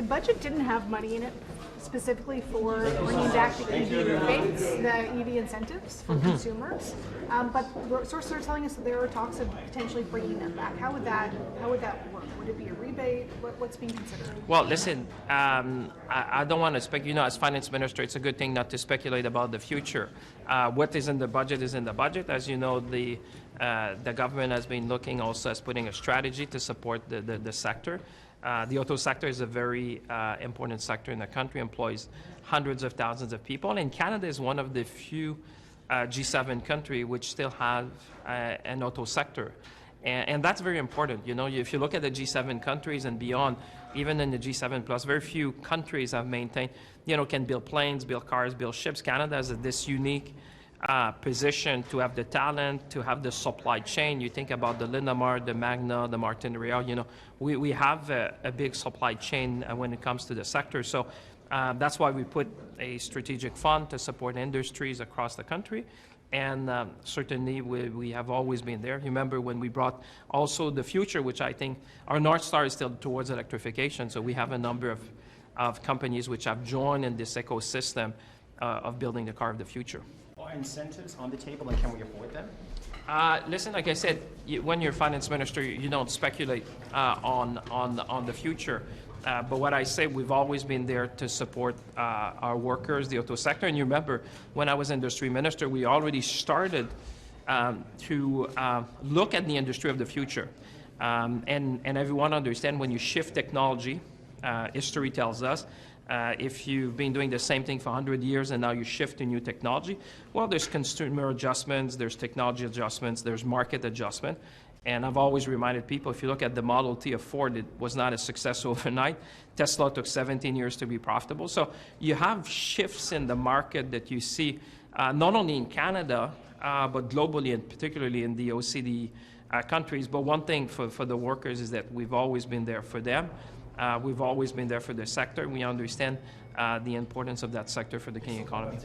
budget didn't have money in it specifically for bringing back the EV rebates, the EV incentives for consumers. But sources are telling us that there are talks of potentially bringing them back. How would that work? Would it be a rebate? What's being considered? Well, listen, I don't want to speculate. As finance minister, it's a good thing not to speculate about the future. What is in the budget is in the budget. As you know, the government has been looking also as putting a strategy to support the sector. The auto sector is a very important sector in the country, employs hundreds of thousands of people, and Canada is one of the few G7 countries which still have an auto sector. And that's very important. If you look at the G7 countries and beyond, even in the G7 plus, very few countries have maintained, can build planes, build cars, build ships. Canada has this unique position to have the talent, to have the supply chain. You think about the Linamar, the Magna, the Martin-Real, we have a big supply chain when it comes to the sector. So that's why we put a strategic fund to support industries across the country. And certainly we have always been there. You remember when we brought also the future, which I think our North Star is still towards electrification. So we have a number of companies which have joined in this ecosystem of building the car of the future. Are incentives on the table, and can we afford them? Listen, like I said, when you're finance minister, you don't speculate on the future. But what I say, we've always been there to support our workers, the auto sector. And you remember, when I was industry minister, we already started to look at the industry of the future. And everyone understand when you shift technology, history tells us, if you've been doing the same thing for 100 years and now you shift to new technology, well, there's consumer adjustments, there's technology adjustments, there's market adjustment. And I've always reminded people, if you look at the Model T of Ford, it was not a success overnight. Tesla took 17 years to be profitable. So you have shifts in the market that you see, not only in Canada, but globally and particularly in the OECD countries. But one thing for the workers is that we've always been there for them. We've always been there for the sector. We understand the importance of that sector for the Canadian economy.